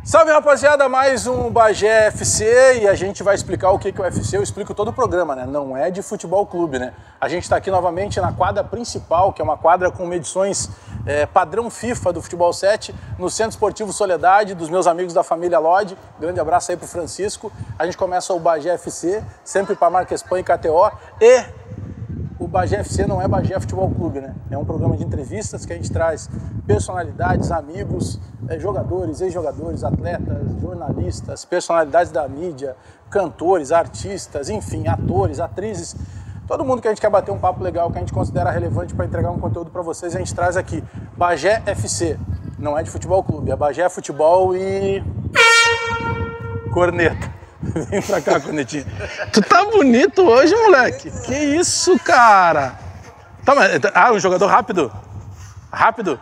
Salve, rapaziada, mais um Bagé FC e a gente vai explicar o que é o UFC. Eu explico todo o programa, né? Não é de futebol clube, né? A gente está aqui novamente na quadra principal, que é uma quadra com medições padrão FIFA do Futebol 7, no Centro Esportivo Soledade, dos meus amigos da família Lodge. Grande abraço aí pro Francisco. A gente começa o Bagé FC, sempre para Marquespan e KTO. E o Bagé FC não é Bagé Futebol Clube, né? É um programa de entrevistas que a gente traz personalidades, amigos, jogadores, ex-jogadores, atletas, jornalistas, personalidades da mídia, cantores, artistas, enfim, atores, atrizes. Todo mundo que a gente quer bater um papo legal, que a gente considera relevante para entregar um conteúdo para vocês, a gente traz aqui. Bagé FC. Não é de futebol clube, é Bagé Futebol e... Corneta. Vem pra cá, Cornetinha. Tu tá bonito hoje, moleque. Que isso, cara? Tá, mas... Ah, um jogador rápido. Rápido.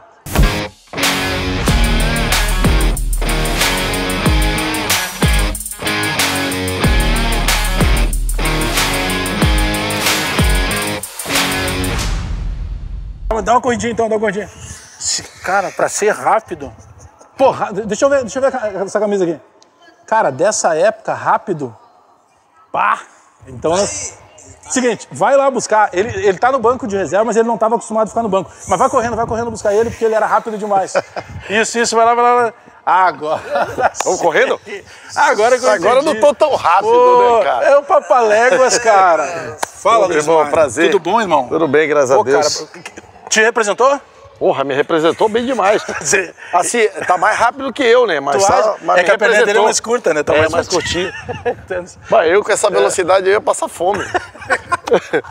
Dá uma corridinha então, dá uma corridinha. Cara, pra ser rápido... Porra, deixa eu ver essa camisa aqui. Cara, dessa época, rápido, pá! Então, seguinte, vai lá buscar. Ele tá no banco de reserva, mas ele não estava acostumado a ficar no banco. Mas vai correndo buscar ele, porque ele era rápido demais. Isso, vai lá. Agora. Vamos correndo? Agora eu não tô tão rápido, né, cara? É o Papaléguas, cara. Fala, meu irmão, prazer. Tudo bom, irmão? Tudo bem, graças a Deus. Cara, te representou? Porra, me representou bem demais. Assim, tá mais rápido que eu, né? Mas, é que a perna dele é mais curta, né? Tá mais curtinho. Mas eu com essa velocidade eu ia passar fome.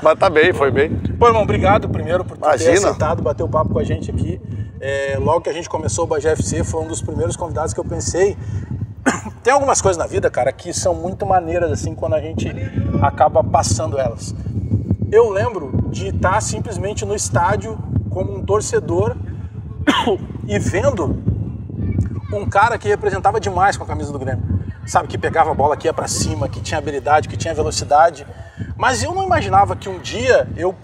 Mas tá bem, foi bem. Pô, irmão, obrigado primeiro por ter aceitado bater o papo com a gente aqui. Logo que a gente começou o Bagé FC, foi um dos primeiros convidados que eu pensei. Tem algumas coisas na vida, cara, que são muito maneiras, assim, quando a gente acaba passando elas. Eu lembro de estar simplesmente no estádio como um torcedor e vendo um cara que representava demais com a camisa do Grêmio. Sabe, que pegava a bola, que ia pra cima, que tinha habilidade, que tinha velocidade. Mas eu não imaginava que um dia eu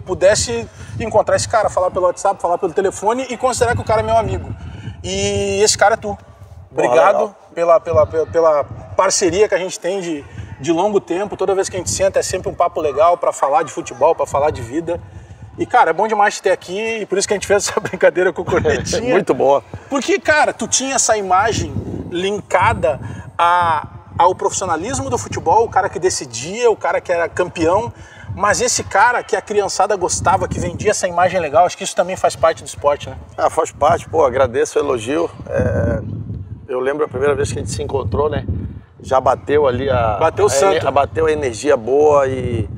pudesse encontrar esse cara, falar pelo WhatsApp, falar pelo telefone e considerar que o cara é meu amigo. E esse cara é tu. Obrigado pela parceria que a gente tem de longo tempo. Toda vez que a gente senta é sempre um papo legal para falar de futebol, para falar de vida. E, cara, é bom demais te ter aqui, e por isso que a gente fez essa brincadeira com o Cornetinha. Muito boa. Porque, cara, tu tinha essa imagem linkada ao profissionalismo do futebol, o cara que decidia, o cara que era campeão, mas esse cara que a criançada gostava, que vendia essa imagem legal, acho que isso também faz parte do esporte, né? Ah, faz parte, pô, agradeço o elogio. Eu lembro a primeira vez que a gente se encontrou, né? Já bateu ali bateu a energia boa e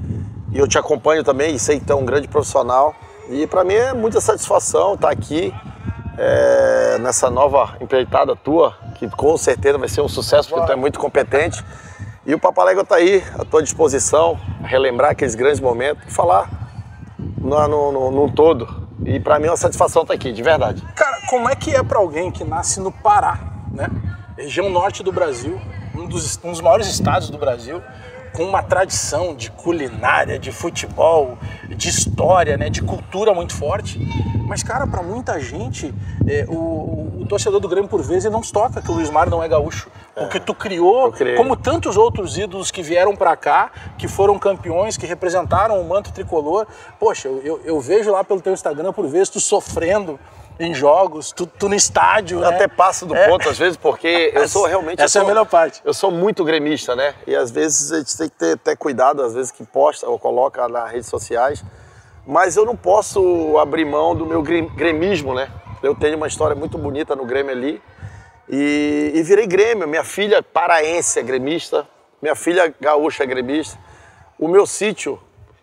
eu te acompanho também e sei que tu é um grande profissional. E para mim é muita satisfação estar aqui nessa nova empreitada tua, que com certeza vai ser um sucesso, porque tu é muito competente. E o Papalégua tá aí, à tua disposição, relembrar aqueles grandes momentos e falar num todo. E para mim é uma satisfação estar aqui, de verdade. Cara, como é que é para alguém que nasce no Pará, né? Região norte do Brasil, um dos maiores estados do Brasil, com uma tradição de culinária, de futebol, de história, né, de cultura muito forte. Mas, cara, para muita gente, o torcedor do Grêmio, por vezes, ele não se toca que o Luiz Mário não é gaúcho. Porque tu criou, como tantos outros ídolos que vieram para cá, que foram campeões, que representaram o manto tricolor. Poxa, eu vejo lá pelo teu Instagram, por vezes, tu sofrendo em jogos, tu no estádio, eu até passo do ponto às vezes, porque eu sou realmente... Essa é a melhor parte. Eu sou muito gremista, né? E às vezes a gente tem que ter cuidado, às vezes que posta ou coloca nas redes sociais, mas eu não posso abrir mão do meu gremismo, né? Eu tenho uma história muito bonita no Grêmio ali e virei Grêmio. Minha filha paraense é gremista, minha filha gaúcha é gremista. O meu sítio,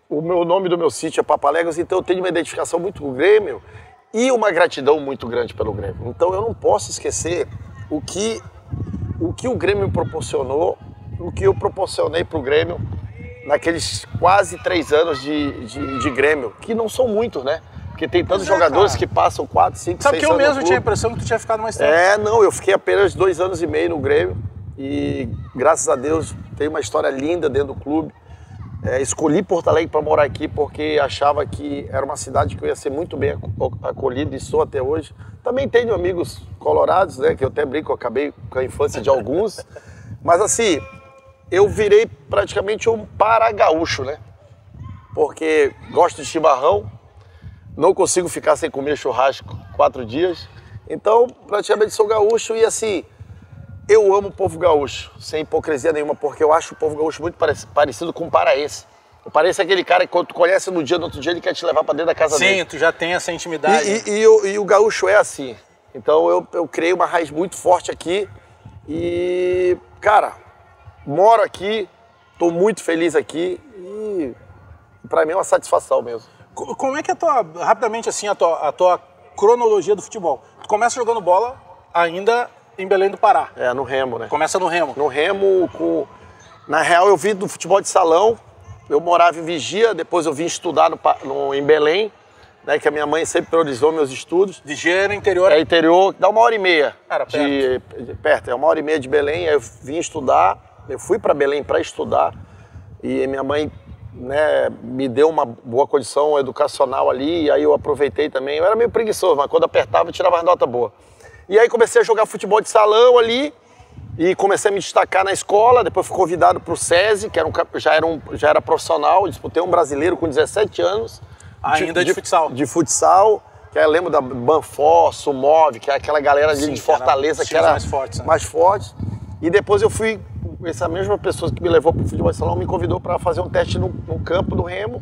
o nome do meu sítio é Papaléguas, então eu tenho uma identificação muito com o Grêmio e uma gratidão muito grande pelo Grêmio. Então eu não posso esquecer o que o Grêmio proporcionou, o que eu proporcionei para o Grêmio naqueles quase 3 anos de Grêmio, que não são muitos, né? Porque tem tantos jogadores que passam 4, 5, 6 anos. Sabe que eu mesmo tinha a impressão que tu tinha ficado mais tempo. Não, eu fiquei apenas 2 anos e meio no Grêmio e graças a Deus tem uma história linda dentro do clube. escolhi Porto Alegre para morar aqui porque achava que era uma cidade que eu ia ser muito bem acolhido e sou até hoje. Também tenho amigos colorados, né, que eu até brinco, eu acabei com a infância de alguns. Mas assim, eu virei praticamente um para-gaúcho, né? Porque gosto de chimarrão, não consigo ficar sem comer churrasco 4 dias. Então, praticamente sou gaúcho e assim, eu amo o povo gaúcho, sem hipocrisia nenhuma, porque eu acho o povo gaúcho muito parecido com o paraense. O paraense é aquele cara que quando tu conhece no outro dia ele quer te levar pra dentro da casa dele. Sim, tu já tem essa intimidade. E o gaúcho é assim. Então eu criei uma raiz muito forte aqui e, cara, moro aqui, tô muito feliz aqui e pra mim é uma satisfação mesmo. Como é que rapidamente assim, a tua cronologia do futebol? Tu começa jogando bola ainda em Belém do Pará. No Remo, né? Começa no Remo. No Remo, na real eu vim do futebol de salão, eu morava em Vigia, depois eu vim estudar em Belém, né, que a minha mãe sempre priorizou meus estudos. Vigia era interior? É interior, dá 1h30. Era perto? Perto, é 1h30 de Belém, aí eu vim estudar, eu fui para Belém para estudar e minha mãe, né, me deu uma boa condição educacional ali, e aí eu aproveitei também. Eu era meio preguiçoso, mas quando apertava eu tirava as notas boas. E aí comecei a jogar futebol de salão ali e comecei a me destacar na escola. Depois fui convidado para o SESI, que já era profissional. Disputei um brasileiro com 17 anos. Ainda de futsal? De futsal, que eu lembro da Banfor, Sumov, que é aquela galera ali de Fortaleza que era mais fortes, né? Mais forte. E depois eu fui, essa mesma pessoa que me levou para o futebol de salão me convidou para fazer um teste no campo do Remo.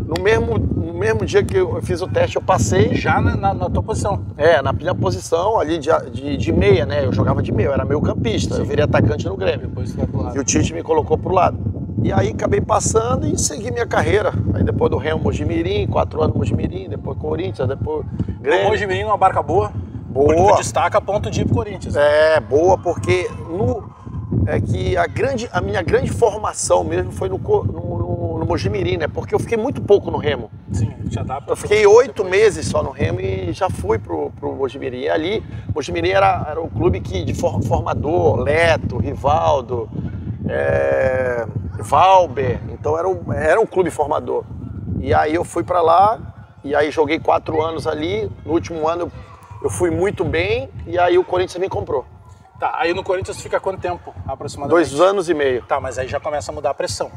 No mesmo dia que eu fiz o teste, eu passei. Já na tua posição? Na minha posição ali de meia, né? Eu jogava de meia, eu era meio campista. Sim. Eu virei atacante no Grêmio. Depois você vai pro lado. E o Tite me colocou pro lado. E aí acabei passando e segui minha carreira. Aí depois do Remo, Mojimirim, 4 anos no Mojimirim, depois Corinthians, depois Grêmio. O Mojimirim é uma barca boa. Boa. Porque tu destaca a ponto de ir pro Corinthians. Boa, porque a minha grande formação mesmo foi no Mojimirim, né? Porque eu fiquei muito pouco no Remo. Sim, te adapta. Eu fiquei 8 meses só no Remo e já fui pro Mojimirim. E ali, Mojimirim era um clube de formador, Leto, Rivaldo, Valber. Então era um clube formador. E aí eu fui para lá, e aí joguei 4 anos ali. No último ano eu fui muito bem, e aí o Corinthians me comprou. Tá, aí no Corinthians fica quanto tempo, aproximadamente? 2 anos e meio. Tá, mas aí já começa a mudar a pressão.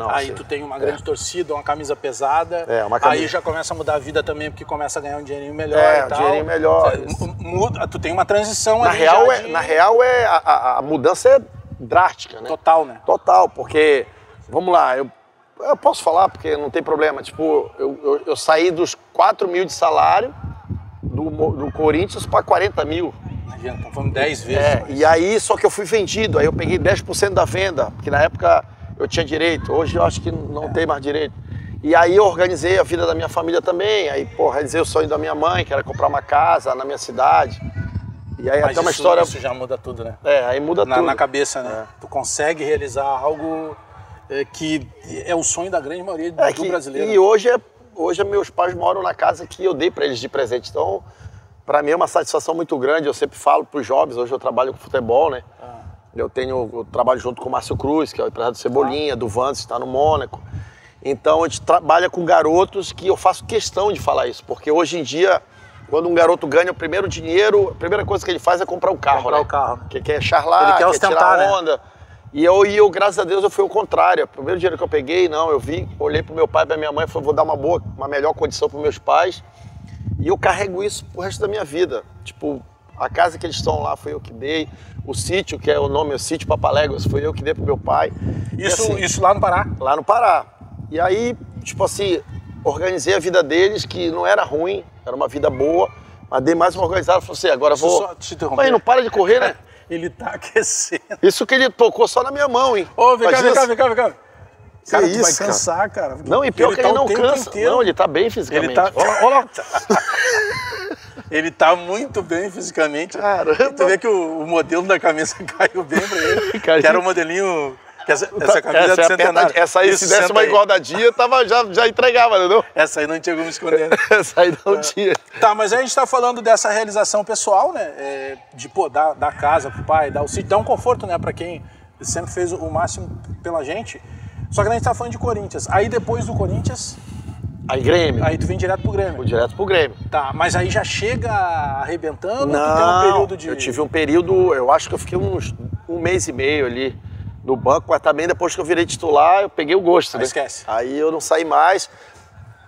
Aí sim. tu tem uma grande torcida, uma camisa pesada. Aí já começa a mudar a vida também, porque começa a ganhar um dinheirinho melhor e tal. Dinheirinho melhor. Muda, tu tem uma transição na ali. Na real, a mudança é drástica, né? Total, né? Total, porque, vamos lá, eu posso falar porque não tem problema. Tipo, eu saí dos 4 mil de salário do Corinthians para 40 mil. Então fomos 10 vezes. E aí, só que eu fui vendido, aí eu peguei 10% da venda, porque na época eu tinha direito, hoje eu acho que não tem mais direito. E aí eu organizei a vida da minha família também, aí, realizei o sonho da minha mãe, que era comprar uma casa na minha cidade. E aí até uma história... Isso já muda tudo, né? Aí muda tudo. Na cabeça, né? Tu consegue realizar algo que é o sonho da grande maioria do brasileiro. E hoje meus pais moram na casa que eu dei para eles de presente, então... Para mim é uma satisfação muito grande, eu sempre falo para os jovens, hoje eu trabalho com futebol, né? Eu trabalho junto com o Márcio Cruz, que é o empresário do Cebolinha, do Vantes, que está no Mônaco. Então a gente trabalha com garotos que eu faço questão de falar isso, porque hoje em dia, quando um garoto ganha o primeiro dinheiro, a primeira coisa que ele faz é comprar um carro, comprar o carro. Que quer charlar, quer tirar onda. Né? E eu, graças a Deus, eu fui o contrário. O primeiro dinheiro que eu peguei, olhei pro meu pai e pra minha mãe e falei, vou dar uma melhor condição pros meus pais. E eu carrego isso pro resto da minha vida. Tipo, a casa que eles estão lá foi eu que dei. O sítio, que é o nome, o sítio Papaléguas, foi eu que dei pro meu pai. Isso lá no Pará? Lá no Pará. E aí, tipo assim, organizei a vida deles, que não era ruim, era uma vida boa. Mas dei mais uma organizada, falei assim, agora vou... Só te interromper. Mas não para de correr, né? Ele tá aquecendo. Isso que ele tocou só na minha mão, hein? Ô, vem cá. Cara, tu vai cansar, cara. Não, e pior que ele não cansa. Não, ele tá bem fisicamente. Olha lá. Ele tá muito bem fisicamente. Caramba. Tu vê que o modelo da camisa caiu bem pra ele. Que era o modelinho... Essa camisa de centenário. Essa aí, se desse uma igual da Dia, já entregava, não? Essa aí não tinha como esconder. Essa aí não tinha. Tá, mas aí a gente tá falando dessa realização pessoal, né? De, dar casa pro pai, dar o sítio, dar um conforto, né? Pra quem sempre fez o máximo pela gente. Só que a gente tá falando de Corinthians. Aí depois do Corinthians... Aí Grêmio. Aí tu vem direto pro Grêmio. Fui direto pro Grêmio. Tá, mas aí já chega arrebentando? Não, ou tu tem um período de... eu tive um período, eu acho que eu fiquei uns 1 mês e meio ali no banco, mas também depois que eu virei titular, eu peguei o gosto, né? Esquece. Aí eu não saí mais.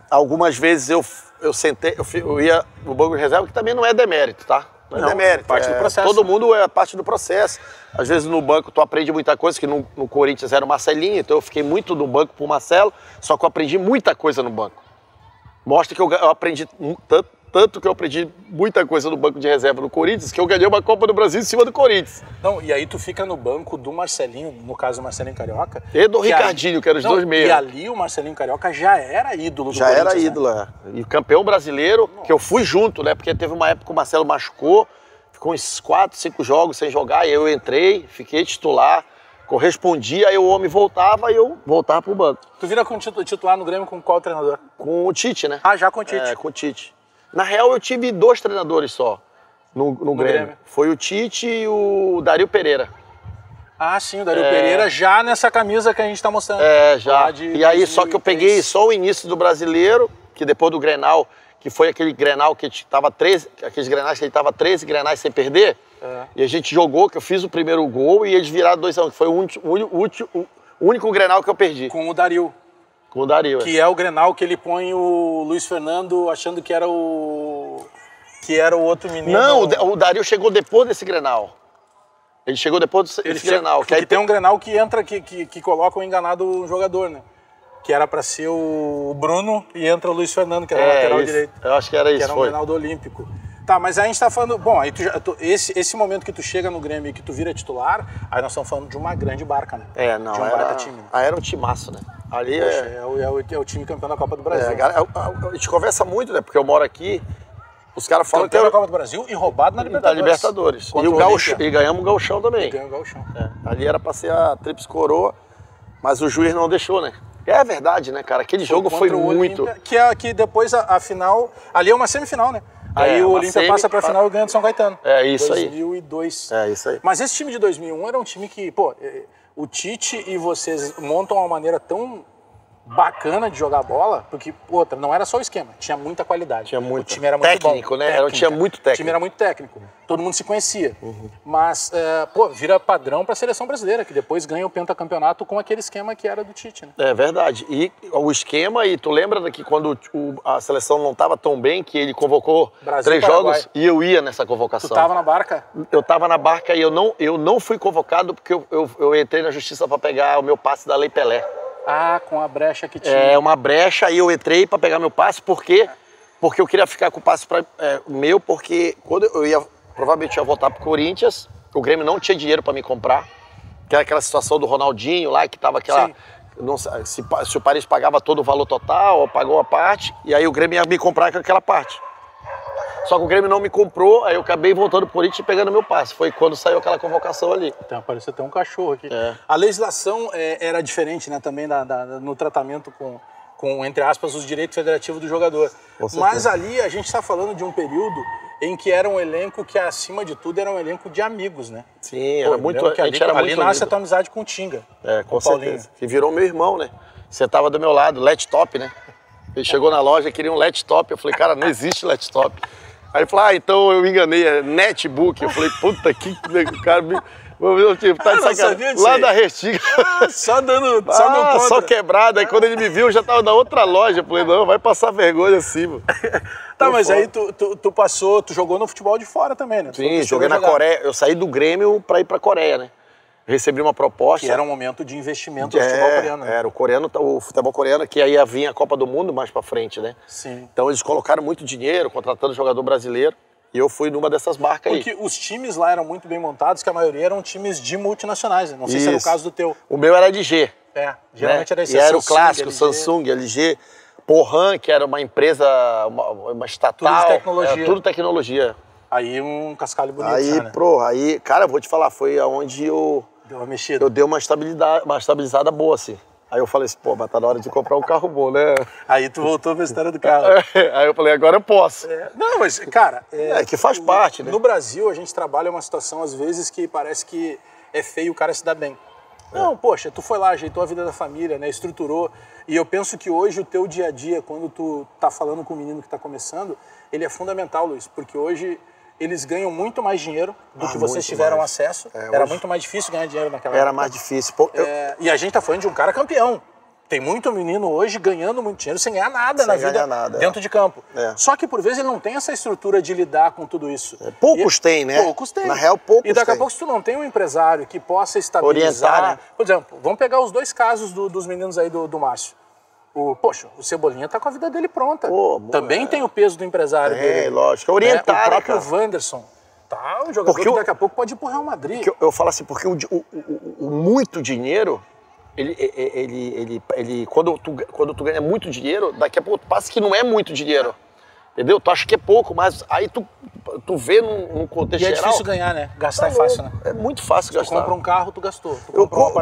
Algumas vezes eu sentei, eu ia no banco de reserva, que também não é demérito, tá? Não é demérito. Parte do processo. Todo mundo é parte do processo. Às vezes no banco tu aprende muita coisa, que no Corinthians era o Marcelinho, então eu fiquei muito no banco pro Marcelo, só que eu aprendi muita coisa no banco. Mostra que eu aprendi tanto que eu aprendi muita coisa no banco de reserva no Corinthians, que eu ganhei uma Copa do Brasil em cima do Corinthians. Não, e aí tu fica no banco do Marcelinho, no caso do Marcelinho Carioca. E do Ricardinho, que eram os dois meios. E ali o Marcelinho Carioca já era ídolo do já Corinthians. Já era ídolo, né? E campeão brasileiro, que eu fui junto, né? Porque teve uma época que o Marcelo machucou, ficou uns 4, 5 jogos sem jogar, e eu entrei, fiquei titular, correspondia, aí o homem voltava e eu voltava pro banco. Tu vira com titular no Grêmio com qual treinador? Com o Tite, né? Ah, já com o Tite. É, com o Tite. Na real, eu tive 2 treinadores só no Grêmio. Foi o Tite e o Dario Pereira. Ah, sim, o Dario Pereira já nessa camisa que a gente tá mostrando. É, já. E aí, só que eu peguei só o início do Brasileiro, que depois do Grenal, que foi aquele Grenal que tava 13, aqueles Grenais que ele tava 13 Grenais sem perder, e a gente jogou, que eu fiz o primeiro gol e eles viraram 2-1, que foi o único Grenal que eu perdi. Com o Dario. Com o Dario, que é o Grenal que ele põe o Luiz Fernando achando que era o outro menino. Não, o Dario chegou depois desse Grenal. Ele chegou depois desse Grenal. Que aí tem um Grenal que entra, que coloca o enganado jogador, né? Que era pra ser o Bruno e entra o Luiz Fernando, que era o lateral direito. Eu acho que era isso, que era um Grenal do Olímpico. Tá, mas aí a gente tá falando... Bom, aí esse momento que tu chega no Grêmio e que tu vira titular, aí nós estamos falando de uma grande barca, né? Não, de um baita time. Né? Aí era um timaço, né? Ali Poxa, é o time campeão da Copa do Brasil. A gente conversa muito, né? Porque eu moro aqui, os caras falam que era a Copa do Brasil e roubado na Libertadores. Da Libertadores. E ganhamos o Gauchão também. Ganhamos o Gauchão. Ali era pra ser a tríplice coroa, mas o juiz não deixou, né? É verdade, né, cara? Aquele jogo foi muito... Que depois a final... Ali é uma semifinal, né? Aí o Olímpia passa pra final e ganha do São Caetano. É isso 2002. É isso aí. Mas esse time de 2001 era um time que, pô, o Tite e vocês montam uma maneira tão bacana de jogar bola, porque, outra, não era só o esquema, tinha muita qualidade. Tinha muito. O time era muito técnico, bom. Né? Tinha muito técnico. O time era muito técnico. Todo mundo se conhecia. Mas, vira padrão para a seleção brasileira, que depois ganha o pentacampeonato com aquele esquema que era do Tite, né? É verdade. E o esquema, e tu lembra que quando a seleção não estava tão bem, que ele convocou Brasil, 3 jogos e eu ia nessa convocação. Tu estava na barca? Eu estava na barca e eu não fui convocado porque eu entrei na justiça para pegar o meu passe da Lei Pelé. Ah, com a brecha que tinha. É, uma brecha, aí eu entrei para pegar meu passe, porque eu queria ficar com o passe meu, porque quando eu provavelmente ia voltar pro Corinthians, o Grêmio não tinha dinheiro para me comprar, que era aquela situação do Ronaldinho lá, que tava aquela... Não, se o Paris pagava todo o valor total, ou pagou a parte, e aí o Grêmio ia me comprar com aquela parte. Só que o Grêmio não me comprou, aí eu acabei voltando pro Corinthians e pegando meu passe. Foi quando saiu aquela convocação ali. Então, apareceu até um cachorro aqui. A legislação era diferente, né, também no tratamento com, entre aspas, os direitos federativos do jogador. Mas ali a gente está falando de um período em que era um elenco que, acima de tudo, era um elenco de amigos, né? Sim, era muito... A gente era muito ali nasce a tua amizade com o Tinga. Com certeza. Que virou meu irmão, né? Você tava do meu lado, laptop, né? Ele chegou na loja, queria um laptop. Eu falei, cara, não existe laptop. Aí ele falou, então eu me enganei, é netbook. Eu falei, puta, que cara... Tá de sacanagem. Lá da Restinga. Só dando só quebrado. Aí quando ele me viu, eu já tava na outra loja. Eu falei, não, vai passar vergonha assim, mano. Tá, mas aí tu jogou no futebol de fora também, né? Sim, joguei na Coreia. Eu saí do Grêmio pra ir pra Coreia, né? Recebi uma proposta. Que era um momento de investimento no futebol coreano. Né? Era o futebol coreano, que aí ia vir a Copa do Mundo mais pra frente, né? Sim. Então eles colocaram muito dinheiro, contratando jogador brasileiro. E eu fui numa dessas barcas aí. Porque os times lá eram muito bem montados, que a maioria eram times de multinacionais, né? Não sei se era o caso do teu. O meu era de G. Geralmente era esse. E era o clássico, Samsung, LG, Porran, que era uma empresa, uma estatal. Tudo de tecnologia. Tudo tecnologia. Aí um cascalho bonito, aí, cara, vou te falar, foi aonde eu... Deu uma mexida. Eu dei uma estabilizada boa, assim. Aí eu falei assim, pô, mas tá na hora de comprar um carro bom, né? Aí tu voltou pra história do carro. Aí eu falei, agora eu posso. Não, mas, cara... que faz parte, né? No Brasil, a gente trabalha uma situação, às vezes, que parece que é feio o cara se dar bem. Não, poxa, tu foi lá, ajeitou a vida da família, né? Estruturou. E eu penso que hoje o teu dia a dia, quando tu tá falando com o menino que tá começando, ele é fundamental, Luiz, porque hoje eles ganham muito mais dinheiro do que vocês tiveram acesso. Era muito mais difícil ganhar dinheiro naquela época. Era mais difícil. Pô, e a gente tá falando de um cara campeão. Tem muito menino hoje ganhando muito dinheiro sem ganhar nada na vida dentro de campo. Só que por vezes ele não tem essa estrutura de lidar com tudo isso. Poucos têm, né? Poucos têm. Na real, poucos têm. E daqui a pouco se tu não tem um empresário que possa estabilizar... Orientar, né? Por exemplo, vamos pegar os dois casos dos meninos aí do Márcio. Poxa, o Cebolinha tá com a vida dele pronta. Também tem o peso do empresário dele. Lógico. Orientar, o próprio Wanderson. Tá, um jogador que daqui a pouco pode ir pro Real Madrid. Eu falo assim, porque o muito dinheiro... quando tu ganha muito dinheiro, daqui a pouco passa que não é muito dinheiro, entendeu? Tu acha que é pouco, mas aí tu vê num contexto geral... E é difícil ganhar, né? Gastar é fácil, né? É muito fácil gastar. Tu compra um carro, tu gastou.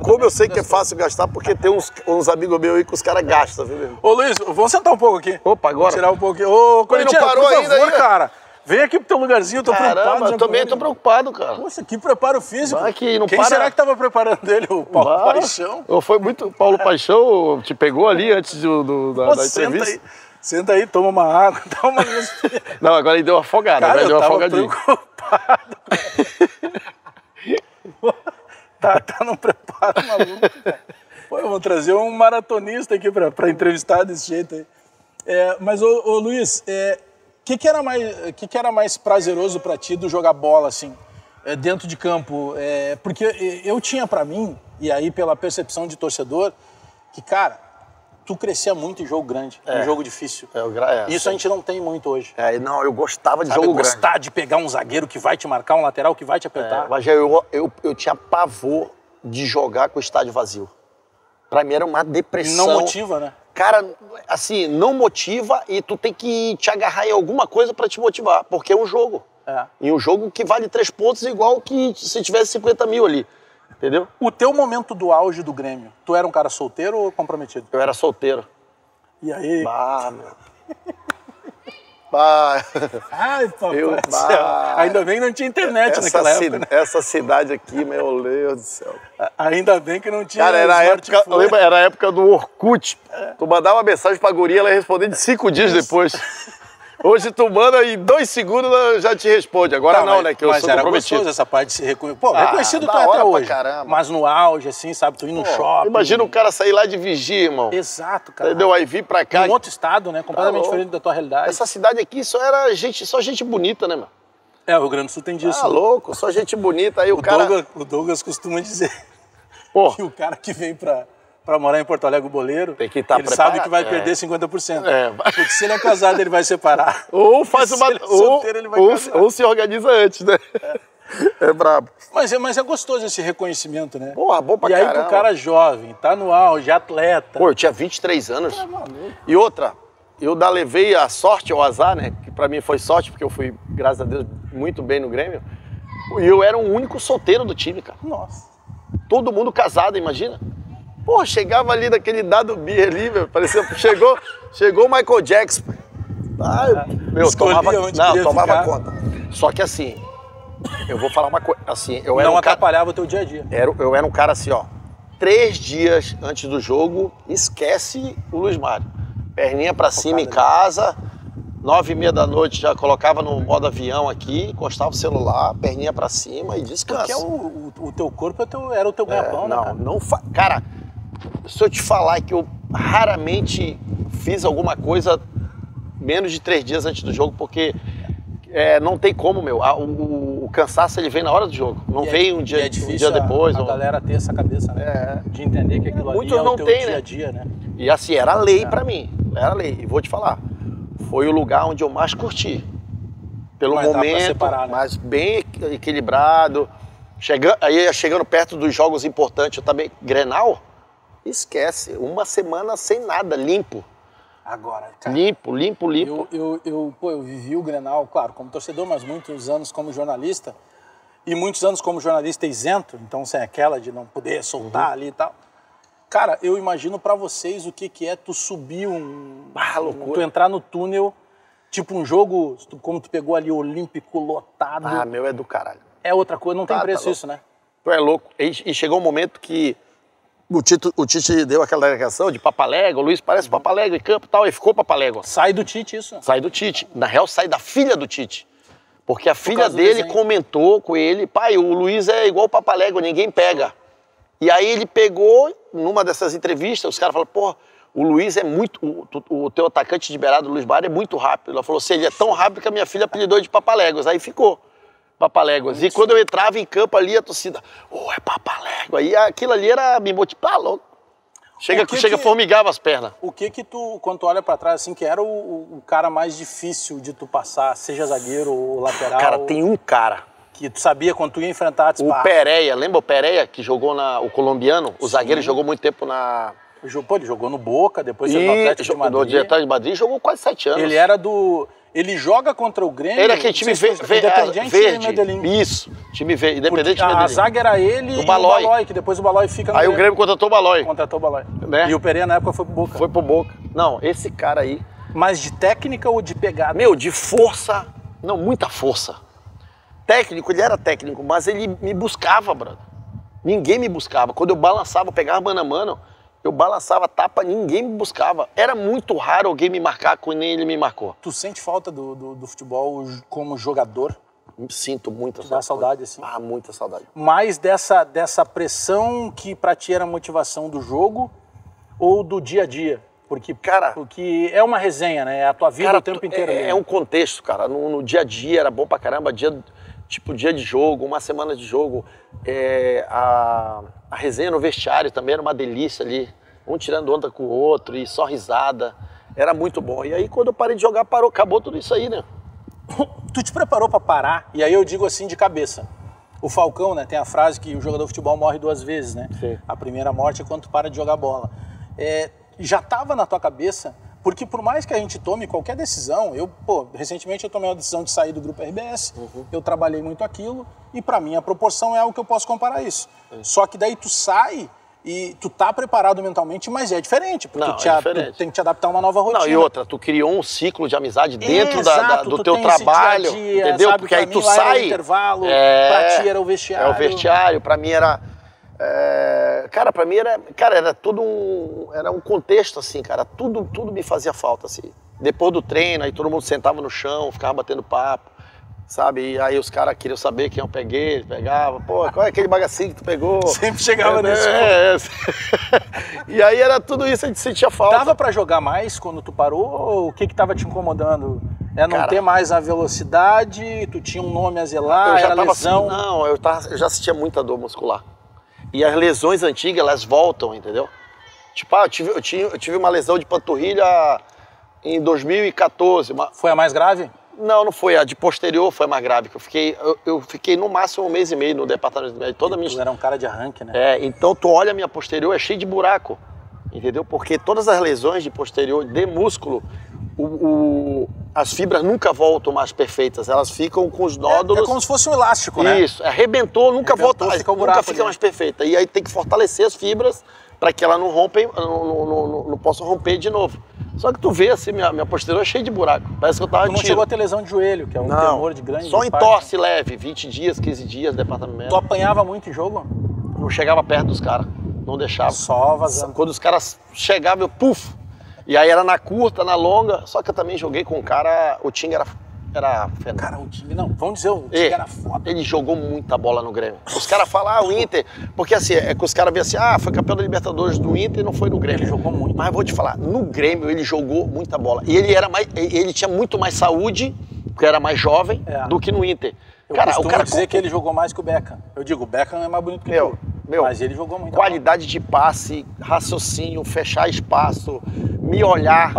Como eu sei que é fácil gastar, porque tem uns amigos meus aí que os caras gastam, viu? Ô Luiz, vamos sentar um pouco aqui. Opa, agora? Vamos tirar um pouco aqui. Ô, Corinthians, por favor, cara. Vem aqui pro teu lugarzinho, eu tô preocupado. Eu também tô preocupado, cara. Poxa, que preparo físico. Quem será que tava preparando ele? O Paulo Paixão? Foi muito... Paulo Paixão te pegou ali antes da entrevista? Senta aí, toma uma água, dá uma... Não, agora ele deu uma afogada, cara, deu uma afogadinha. Preocupado. tá num preparo maluco, cara. Pô, eu vou trazer um maratonista aqui pra entrevistar desse jeito aí. Mas, ô Luiz, o que era mais prazeroso pra ti do jogar bola, assim, dentro de campo? Porque eu tinha pra mim, e aí pela percepção de torcedor, que, cara, tu crescia muito em jogo grande, em jogo difícil. Isso a gente não tem muito hoje. Não, eu gostava de jogo grande. Gostar de pegar um zagueiro que vai te marcar, um lateral que vai te apertar. Mas eu tinha pavor de jogar com o estádio vazio. Pra mim era uma depressão. Não motiva, né? Cara, assim, não motiva e tu tem que te agarrar em alguma coisa pra te motivar, porque é um jogo. E um jogo que vale 3 pontos igual que se tivesse 50 mil ali, entendeu? O teu momento do auge do Grêmio, tu era um cara solteiro ou comprometido? Eu era solteiro. E aí? Ai, papai. Ainda bem que não tinha internet naquela época, né? Essa cidade aqui, meu Deus do céu. Ainda bem que não tinha. Cara, era a época do Orkut. Tu mandava uma mensagem pra guria, ela ia responder de 5 dias depois. Hoje tu manda e em 2 segundos ela já te responde. Agora não, né? Que eu sou comprometido. Mas era gostoso essa parte de se reconhecer. Pô, reconhecido tu é até hoje. Mas no auge, assim, sabe? Tu ir no shopping. Imagina o cara sair lá de Vigia, irmão. Exato, cara. Entendeu? Aí vir pra cá. Em outro estado, né? Completamente diferente da tua realidade. Essa cidade aqui só era só gente bonita, né, mano? O Rio Grande do Sul tem disso. Louco, só gente bonita. Aí o cara... O Douglas costuma dizer que o cara que vem pra morar em Porto Alegre, o boleiro, tem que estar ele sabe que vai perder 50%. Porque se ele é casado, ele vai separar. Ou faz uma... Ou se organiza antes, né? É brabo. Mas é gostoso esse reconhecimento, né? Porra, bom pra caramba. E aí pro cara jovem, tá no auge, atleta. Pô, eu tinha 23 anos. E outra, eu levei a sorte, ou azar, né? Que pra mim foi sorte, porque eu fui, graças a Deus, muito bem no Grêmio. E eu era o único solteiro do time, cara. Nossa. Todo mundo casado, imagina. Pô, chegava ali naquele dado B ali, meu, parecia, chegou o Michael Jackson. Tomava conta. Só que assim, eu vou falar uma coisa, assim, não atrapalhava o teu dia a dia. Eu era um cara assim, 3 dias antes do jogo, esquece o Luiz Mário. Perninha pra cima em casa, 9h30 da noite já colocava no modo avião aqui, encostava o celular, perninha pra cima e descansa. Porque o teu corpo era o teu ganha-pão, né, cara? Cara, se eu te falar que eu raramente fiz alguma coisa menos de 3 dias antes do jogo, porque não tem como, meu. O cansaço ele vem na hora do jogo, não vem um dia depois. A galera ter essa cabeça, né? De entender que aquilo ali é o teu dia a dia, né? E assim, era lei pra mim, era lei. E vou te falar, foi o lugar onde eu mais curti. Pelo momento, separar, né? Mas bem equilibrado. Chegando perto dos jogos importantes, eu também, Grenal, esquece, uma semana sem nada, limpo. Agora, cara, limpo. Eu vivi o Grenal, claro, como torcedor, mas muitos anos como jornalista. E muitos anos como jornalista isento, então sem aquela de não poder soltar ali e tal. Cara, eu imagino pra vocês o que é tu subir tu entrar no túnel, tipo um jogo, como tu pegou ali o Olímpico lotado. Meu, é do caralho. É outra coisa, não tem preço isso, né? Tu é louco. E chegou um momento que O Tite deu aquela declaração de Papalégua, o Luiz parece Papalégua em campo e tal, e ficou Papalégua. Sai do Tite isso? Sai do Tite. Na real, sai da filha do Tite. Porque a filha dele comentou com ele, pai, o Luiz é igual o Papalégua, ninguém pega. E aí ele pegou, numa dessas entrevistas, os caras falaram, pô, o Luiz é muito, o teu atacante de beirada, o Luiz Barra, é muito rápido. Ela falou assim, ele é tão rápido que a minha filha apelidou de Papaléguas. Aí ficou Papaléguas. E quando eu entrava em campo ali, a torcida, é Papalégua. E aquilo ali era me motivar, louco. Chega, formigava as pernas. O que tu, quando tu olha pra trás, assim, que era o cara mais difícil de tu passar, seja zagueiro ou lateral? Cara, tem um cara. Que tu sabia quando tu ia enfrentar... O Pereira, lembra o Pereira que jogou o colombiano? O zagueiro jogou muito tempo na... Pô, ele jogou no Boca, depois ele no Atlético de Madrid. No Atlético de Madrid, jogou quase 7 anos. Ele era do... Ele joga contra o Grêmio... Ele é aquele time verde. Isso, time verde, Independente de Medellín. A zaga era ele o Balói, que depois o Balói fica no Aí o Grêmio contratou o Balói. Né? E o Pereira na época foi pro Boca. Foi pro Boca. Não, esse cara aí... Mas de técnica ou de pegada? Meu, de força... Não, muita força. Técnico, ele era técnico, mas ele me buscava, brother. Ninguém me buscava. Quando eu balançava, eu pegava mano a mano, eu balançava a tapa, ninguém me buscava. Era muito raro alguém me marcar, quando nem ele me marcou. Tu sente falta do futebol como jogador? Sinto muita saudade. Dá saudade, assim? Ah, muita saudade. Mais dessa pressão que pra ti era a motivação do jogo ou do dia a dia? Porque é uma resenha, né? É a tua vida o tempo inteiro. É um contexto, cara. No dia a dia era bom pra caramba, dia de jogo, uma semana de jogo. A resenha no vestiário também era uma delícia ali. Um tirando onda com o outro e só risada. Era muito bom. E aí quando eu parei de jogar, acabou tudo isso aí, né? Tu te preparou pra parar? E aí eu digo assim de cabeça. O Falcão, né? Tem a frase que o jogador de futebol morre 2 vezes, né? Sim. A primeira morte é quando tu para de jogar bola. Já estava na tua cabeça, porque por mais que a gente tome qualquer decisão, recentemente eu tomei a decisão de sair do Grupo RBS, eu trabalhei muito aquilo, e para mim a proporção é algo que eu posso comparar isso. Só que daí tu sai e tu tá preparado mentalmente, mas é diferente, porque tu tem que te adaptar a uma nova rotina. Não, e outra, tu criou um ciclo de amizade dentro do teu trabalho, dia, entendeu? Sabe, porque aí tu sai... Era o intervalo, pra ti era o vestiário. É o vestiário, pra mim era... Cara, pra mim era tudo era um contexto, assim, cara. Tudo me fazia falta, assim. Depois do treino, aí todo mundo sentava no chão, ficava batendo papo, sabe? E aí os caras queriam saber quem eu peguei, pegava. Pô, qual é aquele bagacinho que tu pegou? Sempre chegava nesse E aí era tudo isso, a gente sentia falta. Dava pra jogar mais quando tu parou? Ou o que tava te incomodando? Não ter mais a velocidade, tu tinha um nome a zelar, era lesão? Não, eu já sentia muita dor muscular. E as lesões antigas, elas voltam, entendeu? Tipo, eu tive uma lesão de panturrilha em 2014. Foi a mais grave? Não foi. A de posterior foi a mais grave. Eu fiquei no máximo 1 mês e meio no departamento de médico. Tu era um cara de arranque, né? Então tu olha a minha posterior, é cheio de buraco, entendeu? Porque todas as lesões de posterior, de músculo, as fibras nunca voltam mais perfeitas, elas ficam com os nódulos... É como se fosse um elástico, né? Isso, arrebentou, nunca volta, nunca fica mais perfeita. E aí tem que fortalecer as fibras para que ela não possa romper de novo. Só que tu vê assim, minha posterior é cheia de buraco, parece que eu tava Tu não chegou a ter lesão de joelho, que é um temor de grande... Só entorse leve, 20 dias, 15 dias, departamento. Tu apanhava muito em jogo? Não chegava perto dos caras, não deixava. Só vazando. Quando os caras chegavam, eu puf! E aí era na curta, na longa, só que eu também joguei com um cara, o Tinga era fenomenal. Cara, o Tinga, não, vamos dizer, o Tinga era foda. Ele jogou muita bola no Grêmio. Os caras falam, o Inter, porque assim, é que os caras veem assim, foi campeão da Libertadores do Inter e não foi no Grêmio. Ele jogou muito. Mas eu vou te falar, no Grêmio ele jogou muita bola. E ele tinha muito mais saúde, porque era mais jovem, do que no Inter. Eu costumo dizer que ele jogou mais que o Beckham. Eu digo, o Beckham é mais bonito que tu. Mas ele jogou muito. Qualidade de passe, raciocínio, fechar espaço, me olhar,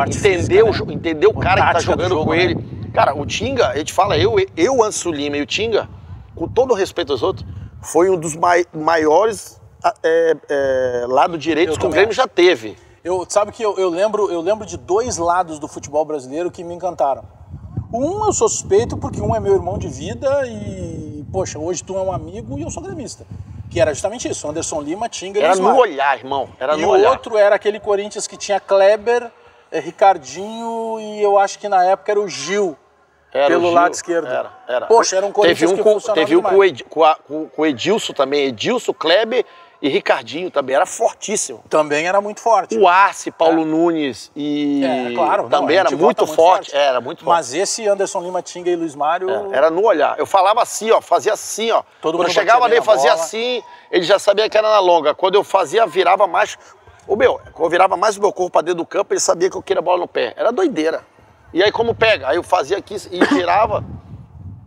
entender o cara que tá jogando com ele. Cara, o Tinga, a gente fala, eu Anso Lima e o Tinga, com todo o respeito aos outros, foi um dos maiores lado direitos que o Grêmio já teve. Sabe que eu lembro de 2 lados do futebol brasileiro que me encantaram. Um eu sou suspeito porque um é meu irmão de vida e, poxa, hoje tu é um amigo e eu sou gremista. Que era justamente isso, Anderson Lima, Tinga e Era no olhar, irmão. E o outro era aquele Corinthians que tinha Kleber, Ricardinho e eu acho que na época era o Gil. Pelo lado esquerdo. Era. Poxa, era um Corinthians que funcionava Teve um com o Edilson também. Edilson, Kleber E Ricardinho também era fortíssimo. Também era muito forte. O Arce, Paulo Nunes e... claro. Também era muito forte. Era muito forte. Mas esse Anderson Lima, Tinga e Luiz Mário... Era no olhar. Eu falava assim, ó, fazia assim, ó. Quando eu chegava nele, fazia assim, ele já sabia que era na longa. Quando eu fazia, virava mais... Quando eu virava mais o meu corpo pra dentro do campo, ele sabia que eu queria a bola no pé. Era doideira. E aí como pega? Aí eu fazia aqui e virava...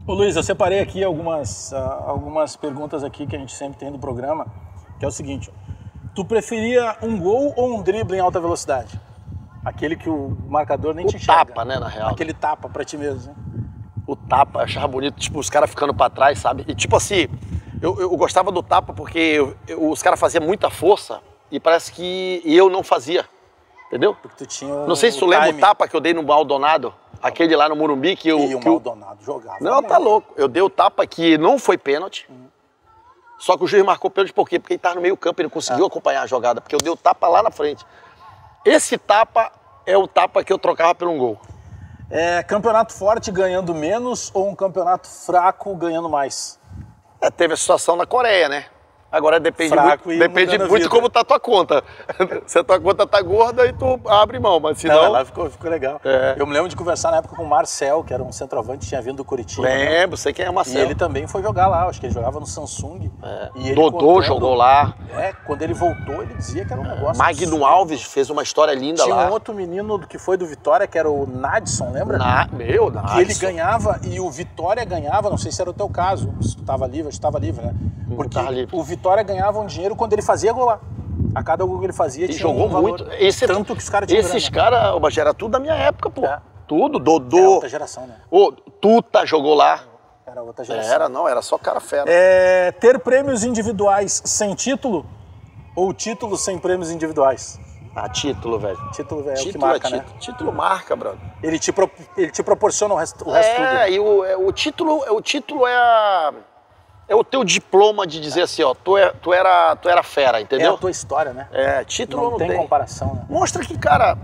Ô Luiz, eu separei aqui algumas perguntas aqui que a gente sempre tem do programa, que é o seguinte: tu preferia um gol ou um drible em alta velocidade? Aquele que o marcador nem te enxerga. O tapa, né, na real. Aquele tapa pra ti mesmo, né? O tapa, eu achava bonito, tipo, os caras ficando pra trás, sabe? E tipo assim, eu gostava do tapa porque os caras faziam muita força e parece que eu não fazia, entendeu? Porque tu tinha não sei se tu lembra o tapa que eu dei no Maldonado. Aquele lá no Morumbi que eu... E o Maldonado jogava. Não, tá louco. Eu dei o tapa que não foi pênalti. Só que o juiz marcou pênalti por quê? Porque ele tava no meio campo, ele não conseguiu acompanhar a jogada. Porque eu dei o tapa lá na frente. Esse tapa é o tapa que eu trocava por um gol. Campeonato forte ganhando menos ou um campeonato fraco ganhando mais? Teve a situação na Coreia, né? Agora depende muito como tá a tua conta. Se a tua conta tá gorda, aí tu abre mão, mas se não... Lá ficou legal. Eu me lembro de conversar na época com o Marcel, que era um centroavante que tinha vindo do Curitiba. Lembro, sei quem é o Marcel. E ele também foi jogar lá, acho que ele jogava no Samsung. E ele Dodô jogou lá. Quando ele voltou, ele dizia que era um negócio... Magno Alves fez uma história linda lá. Tinha um outro menino que foi do Vitória, que era o Nadson, lembra? Nadson. Que ele ganhava e o Vitória ganhava, não sei se era o teu caso, se tu tava livre, né? Porque o Vitória ganhava um dinheiro quando ele fazia gol lá. A cada gol que ele fazia tinha jogou um valor, muito. Tanto que os caras tinham esses caras, era tudo da minha época, pô. Tudo, Dodô. Era outra geração, né? Tuta jogou lá. Era outra geração. Era só cara fera. Ter prêmios individuais sem título ou título sem prêmios individuais? Título, velho. Título é o que marca, né? Título marca, brother. Ele te proporciona o resto tudo. E o título é o teu diploma de dizer assim, ó, tu era fera, entendeu? É a tua história, né? Título não tem comparação, né? Mostra que, cara,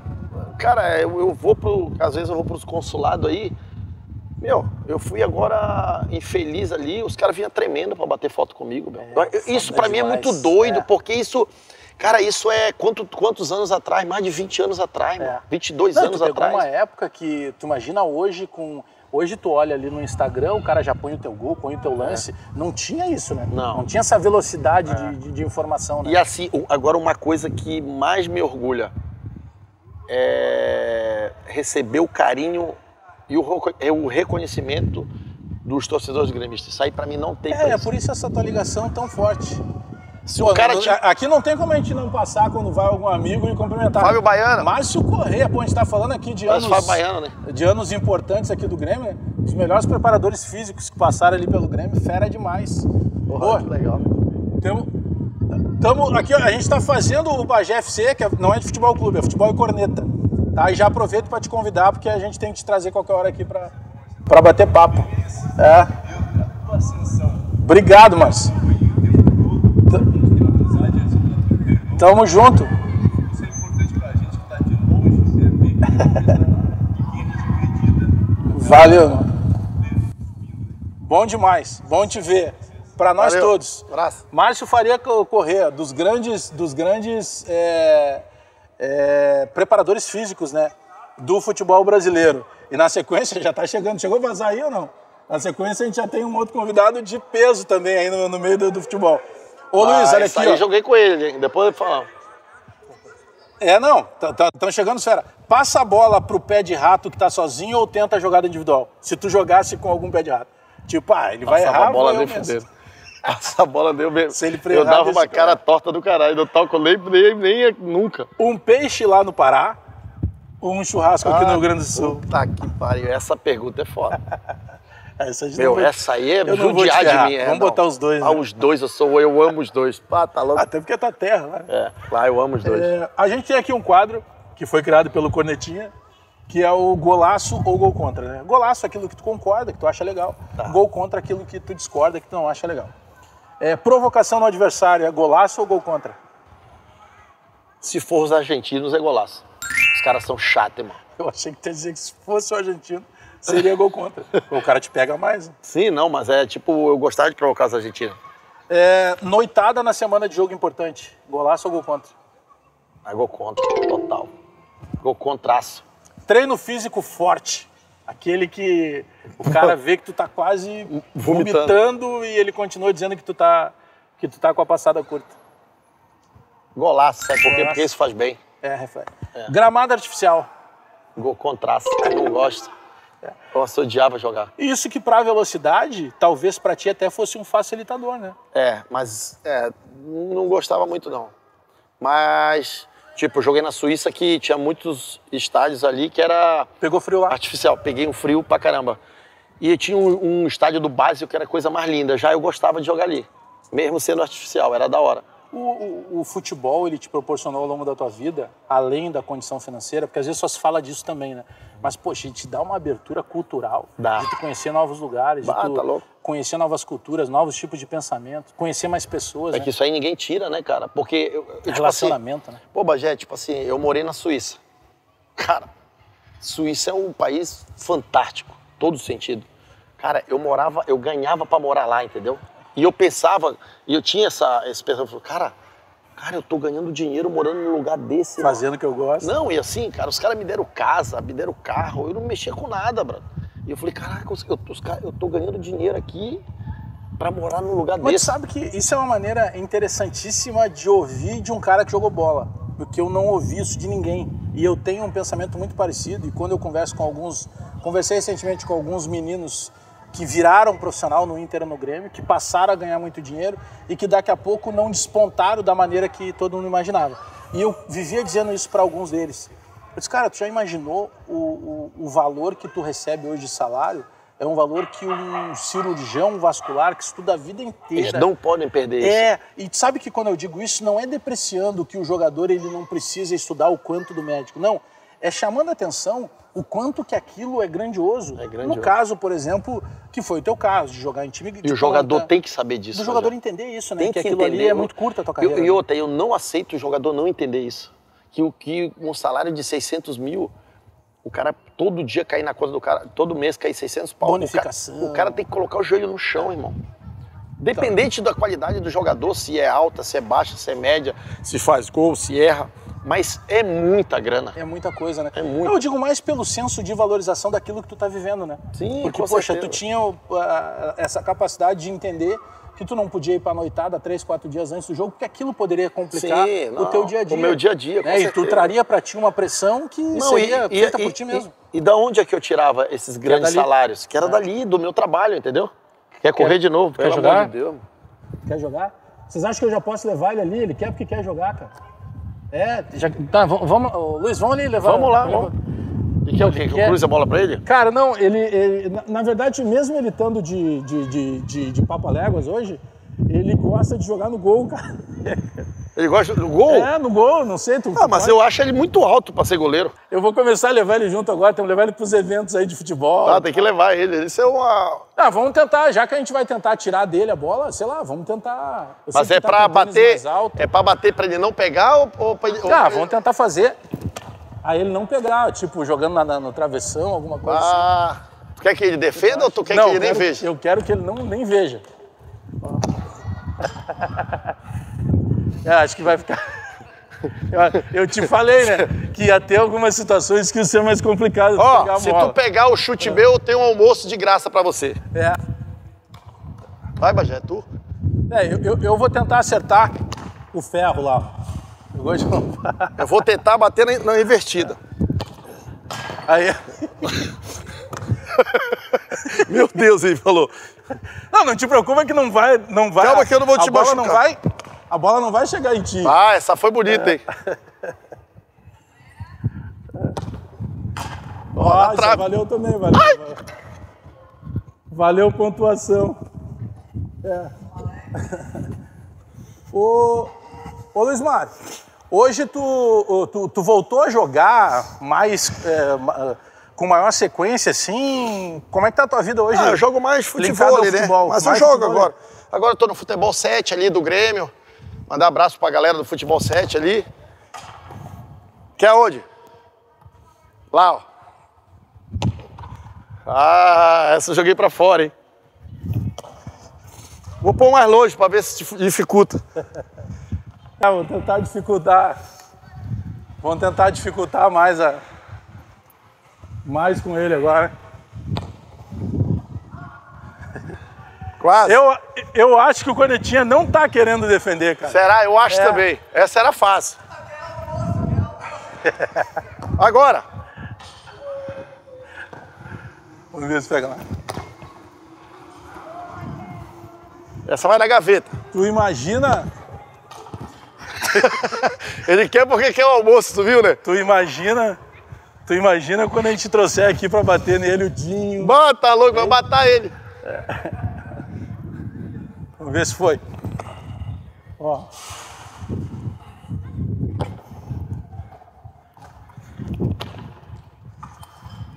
eu vou às vezes eu vou pros consulados aí, eu fui agora infeliz ali, os caras vinham tremendo pra bater foto comigo, isso pra mim é muito doido, porque isso... Cara, isso é quantos anos atrás? Mais de 20 anos atrás, mano. 22 anos atrás. Uma época que, tu imagina hoje Hoje tu olha ali no Instagram, o cara já põe o teu gol, põe o teu lance. Não tinha isso, né? Não tinha essa velocidade de informação, né? E assim, agora uma coisa que mais me orgulha é receber o carinho e o reconhecimento dos torcedores gremistas. Isso aí pra mim não tem preço. É por isso essa tua ligação tão forte. Aqui não tem como a gente não passar quando vai algum amigo e cumprimentar. Fábio Baiano. Márcio Corrêa, a gente tá falando aqui de anos... Fábio Baiano, né? De anos importantes aqui do Grêmio, né? Os melhores preparadores físicos que passaram ali pelo Grêmio, fera demais. Que legal. Aqui, a gente tá fazendo o Bagé FC, que não é de futebol clube, é futebol e corneta. Tá? E já aproveito para te convidar, porque a gente tem que te trazer qualquer hora aqui para bater papo. Obrigado, Márcio. Tamo junto. Isso é importante pra gente que tá de longe, Valeu. Bom demais, bom te ver. Para nós todos. Abraço. Márcio Faria Corrêa, dos grandes preparadores físicos, né, do futebol brasileiro. E na sequência, já tá chegando, chegou a vazar aí ou não? Na sequência a gente já tem um outro convidado de peso também aí no meio do futebol. Ô Luiz, olha aqui, eu joguei com ele, hein? Depois eu falar. Estão chegando, fera. Passa a bola pro pé de rato que tá sozinho ou tenta a jogada individual? Se tu jogasse com algum pé de rato. Tipo, ele vai errar, a bola dele. Passa a bola deu mesmo. Se ele eu dava uma cara torta do caralho, não toco nem nunca. Um peixe lá no Pará ou um churrasco aqui no Rio Grande do Sul? Puta que pariu, essa pergunta é foda. Essa aí é judiar de mim. Vamos botar os dois. Né? Os dois, eu amo os dois. Tá louco. Até porque é tua terra, né? Lá eu amo os dois. A gente tem aqui um quadro que foi criado pelo Cornetinha, que é o golaço ou gol contra, né? Golaço é aquilo que tu concorda, que tu acha legal. Gol contra é aquilo que tu discorda, que tu não acha legal. Provocação no adversário é golaço ou gol contra? Se for os argentinos, é golaço. Os caras são chatos, irmão. Eu achei que tu ia dizer que se fosse o argentino, seria gol contra. O cara te pega mais. Né? Sim, não, mas eu gostava de provocar os argentinos. Noitada na semana de jogo importante. Golaço ou gol contra? Gol contra, total. Gol contraço. Treino físico forte. Aquele que o cara vê que tu tá quase vomitando e ele continua dizendo que tu tá com a passada curta. Golaço, sabe por quê? Porque isso faz bem. Gramado artificial. Gol contraço, eu não gosto. Nossa, eu odiava jogar. Isso que pra velocidade, talvez pra ti até fosse um facilitador, né? Mas não gostava muito não. Mas, tipo, eu joguei na Suíça que tinha muitos estádios ali que era... Pegou frio lá? Artificial, peguei um frio pra caramba. E tinha um estádio do básico que era a coisa mais linda. Já eu gostava de jogar ali, mesmo sendo artificial, era da hora. O futebol, ele te proporcionou ao longo da tua vida, além da condição financeira, porque às vezes só se fala disso também, né? Mas, poxa, ele te dá uma abertura cultural, de tu conhecer novos lugares, de tu conhecer novas culturas, novos tipos de pensamento, conhecer mais pessoas, que isso aí ninguém tira, né, cara? Porque... relacionamento, tipo assim, né? Pô, Bagé, tipo assim, eu morei na Suíça. Cara, Suíça é um país fantástico, todo sentido. Cara, eu ganhava pra morar lá, entendeu? E eu pensava, e eu tinha esse pensamento, cara, eu tô ganhando dinheiro morando num lugar desse. Fazendo o que eu gosto. Não, e assim, cara, os caras me deram casa, me deram carro, eu não mexia com nada, brother. E eu falei, caraca, eu tô ganhando dinheiro aqui pra morar num lugar desse. Mas sabe que isso é uma maneira interessantíssima de ouvir de um cara que jogou bola. Porque eu não ouvi isso de ninguém. E eu tenho um pensamento muito parecido, e quando eu conversei recentemente com alguns meninos que viraram profissional no Inter e no Grêmio, que passaram a ganhar muito dinheiro e que daqui a pouco não despontaram da maneira que todo mundo imaginava. E eu vivia dizendo isso para alguns deles. Eu disse, cara, tu já imaginou o valor que tu recebe hoje de salário? É um valor que um cirurgião vascular que estuda a vida inteira... Eles não podem perder isso. E sabe que quando eu digo isso, não é depreciando que o jogador ele não precisa estudar o quanto do médico. Não, é chamando a atenção o quanto que aquilo é grandioso. No caso, por exemplo, que foi o teu caso, de jogar em time de E o jogador tem que saber disso. O jogador entender isso, né? Que aquilo ali é muito curto a tua carreira. E outra, eu não aceito o jogador não entender isso. Que um salário de 600 mil, o cara todo dia cair na conta do cara, todo mês cair 600 pau. Bonificação. O cara tem que colocar o joelho no chão, irmão. Dependente da qualidade do jogador, se é alta, se é baixa, se é média, se faz gol, se erra. Mas é muita grana. É muita coisa, né? É muito. Eu digo mais pelo senso de valorização daquilo que tu tá vivendo, né? Sim, porque, poxa, tu tinha essa capacidade de entender que tu não podia ir pra noitada 3, 4 dias antes do jogo, porque aquilo poderia complicar o teu dia a dia. O meu dia a dia, com certeza. E tu traria pra ti uma pressão que seria feita por ti mesmo. E da onde é que eu tirava esses grandes salários? Que era dali, do meu trabalho, entendeu? Quer correr de novo, pelo amor de Deus. Quer jogar? Vocês acham que eu já posso levar ele ali? Ele quer porque quer jogar, cara. Tá, vamos, Luiz, vamos ali levar. Vamos lá, vamos. E que é o quê? Que eu cruze a bola pra ele? Cara, não, ele na verdade, mesmo ele estando de papaléguas hoje, ele gosta de jogar no gol, cara. Ele gosta do gol? No gol, não sei. Mas eu acho ele muito alto pra ser goleiro. Eu vou começar a levar ele junto agora, temos que levar ele pros eventos aí de futebol. Tem que levar ele, isso é uma... Vamos tentar, já que a gente vai tentar tirar dele a bola, sei lá, vamos tentar... Mas é pra bater, pra ele não pegar ou pra ele... Vamos tentar fazer aí ele não pegar, tipo, jogando no travessão, alguma coisa assim. Tu quer que ele defenda ou tu quer que ele nem veja? Eu quero que ele nem veja. Acho que vai ficar... Eu te falei, né? Que ia ter algumas situações que ia ser mais complicado. Se tu pegar o chute meu, eu tenho um almoço de graça pra você. Vai, Bagé, é tu? Eu vou tentar acertar o ferro lá. Eu vou tentar bater na invertida. Aí... Meu Deus, ele falou. Não te preocupa que não vai... Calma que eu não vou te machucar. A bola não vai chegar em ti. Essa foi bonita, hein? Valeu também, valeu. Valeu pontuação. Ô Luiz Mário, hoje tu voltou a jogar mais... com maior sequência, assim? Como é que tá a tua vida hoje? Eu jogo mais futebol, né? Mas eu jogo agora. Agora eu tô no Futebol 7 ali do Grêmio. Mandar abraço pra galera do Futebol 7 ali. Quer onde? Lá, ó. Essa eu joguei pra fora, hein? Vou pôr mais longe pra ver se dificulta. Vou tentar dificultar. Vamos tentar dificultar mais mais com ele agora. Quase. Eu acho que o Cornetinha não tá querendo defender, cara. Será? Eu acho também. Essa era fácil. Agora. Vamos ver se pega lá. Essa vai na gaveta. Tu imagina... Ele quer porque quer o almoço, tu viu, né? Tu imagina quando a gente trouxer aqui pra bater nele o Dinho. Bota, louco, vai matar ele. Vamos ver se foi. Ó.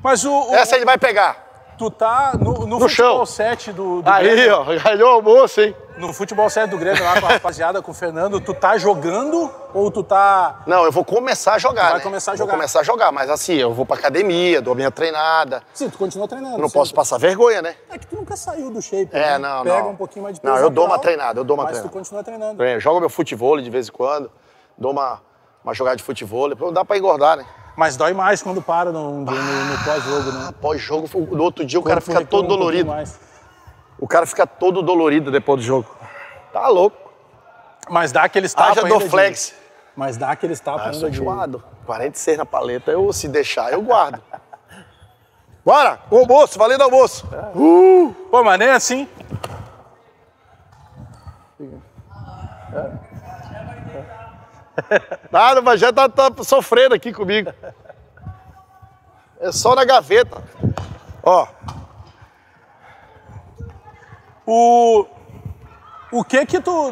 Mas essa ele vai pegar. Tu tá no futebol 7 do aí, Grêmio. Ó, ganhou o almoço, hein? No futebol 7 do Grêmio lá com a rapaziada, com o Fernando, tu tá jogando ou tu tá... Não, eu vou começar a jogar, vai começar a jogar. Vou começar a jogar, mas assim, eu vou pra academia, dou a minha treinada. Sim, tu continua treinando. Eu não posso passar vergonha, né? É que tu nunca saiu do shape, né? Não. Pega um pouquinho mais de peso Não, eu dou uma natural, treinada, mas tu continua treinando. Jogo meu futebol de vez em quando, dou uma jogada de futebol, dá pra engordar, né? Mas dói mais quando para no pós-jogo, né? Pós-jogo, no outro dia o cara fica todo dolorido. O cara fica todo dolorido depois do jogo. Tá louco. Mas dá aqueles tapas já dou flex. Mas dá aqueles tapas ainda de... 46 na paleta, se deixar, eu guardo. Bora, o almoço, valendo almoço. Pô, mas nem assim. Nada, mas já tá sofrendo aqui comigo. É só na gaveta. Ó. O que tu...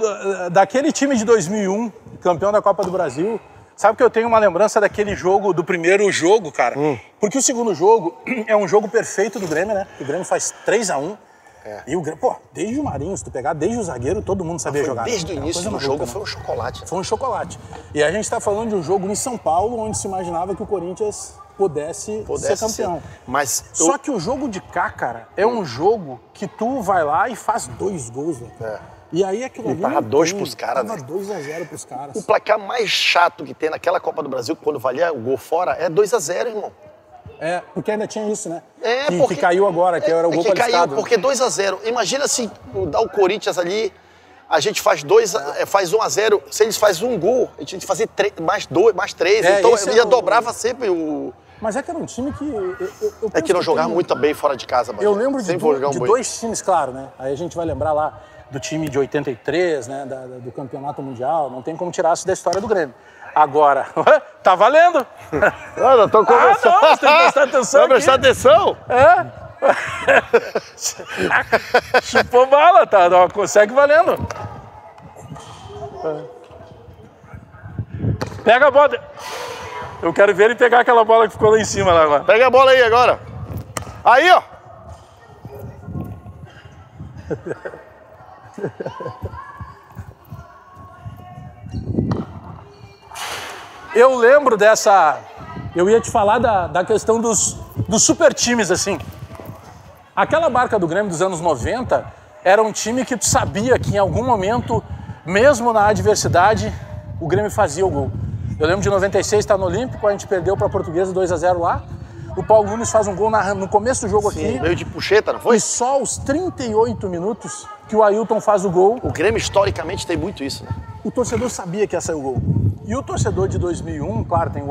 Daquele time de 2001, campeão da Copa do Brasil, sabe que eu tenho uma lembrança daquele jogo, do primeiro jogo, cara? Porque o segundo jogo é um jogo perfeito do Grêmio, né? O Grêmio faz 3-1. E o Grêmio, pô, desde o Marinho, se tu pegar desde o zagueiro, todo mundo sabia jogar. Desde o início do jogo foi um chocolate. Foi um chocolate. E a gente tá falando de um jogo em São Paulo, onde se imaginava que o Corinthians pudesse ser campeão. Mas só que o jogo de cá, cara, é um jogo que tu vai lá e faz 2 gols, velho. E aí aquilo ali... Tava 2 pros caras, né? Tava 2-0 pros caras. O placar mais chato que tem naquela Copa do Brasil, quando valia o gol fora, é 2-0, irmão. Porque ainda tinha isso, né? Porque que caiu agora, que era o gol qualificado. Caiu, porque 2-0. Imagina se dá o Corinthians ali, a gente faz 1-0, se eles fazem um gol, a gente tinha que fazer mais 3, então dobrava sempre o... Mas é que era um time que... É que não jogava muito bem fora de casa. Eu lembro de 2 times, claro, né? Aí a gente vai lembrar lá do time de 83, né? Do campeonato mundial, não tem como tirar isso da história do Grêmio. Agora, tá valendo! Olha, tô conversando. Não, você tem que prestar atenção. Vai prestar atenção? Chupou bala, tá? Consegue valendo. Pega a bola. Eu quero ver ele pegar aquela bola que ficou lá em cima lá agora. Pega a bola aí agora. Aí, ó. Eu lembro dessa... Eu ia te falar da questão dos super times, assim. Aquela barca do Grêmio dos anos 90 era um time que tu sabia que em algum momento, mesmo na adversidade, o Grêmio fazia o gol. Eu lembro de 96, tá no Olímpico, a gente perdeu pra Portuguesa 2-0 lá. O Paulo Nunes faz um gol no começo do jogo aqui. Meio de puxeta, não foi? E só aos 38 minutos que o Ailton faz o gol. O Grêmio, historicamente, tem muito isso, né? O torcedor sabia que ia sair o gol. E o torcedor de 2001, claro, tem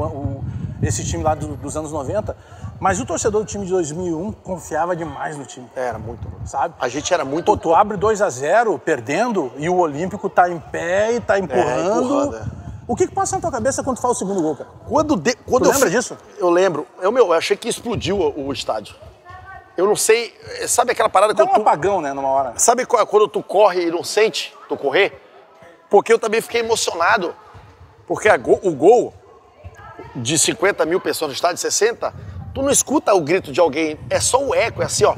esse time lá dos anos 90, mas o torcedor do time de 2001 confiava demais no time. Era muito, sabe? A gente era muito... Pô, tu abre 2-0, perdendo, e o Olímpico tá em pé e tá empurrando. O que passa na tua cabeça quando tu faz o segundo gol, cara? Quando tu lembra disso? Eu lembro. Eu achei que explodiu o estádio. Eu não sei... Sabe aquela parada... Dá um apagão, né, numa hora. Sabe quando tu corre e não sente tu correr? Porque eu também fiquei emocionado. Porque o gol de 50 mil pessoas no estádio, 60, tu não escuta o grito de alguém. É só o eco, é assim, ó.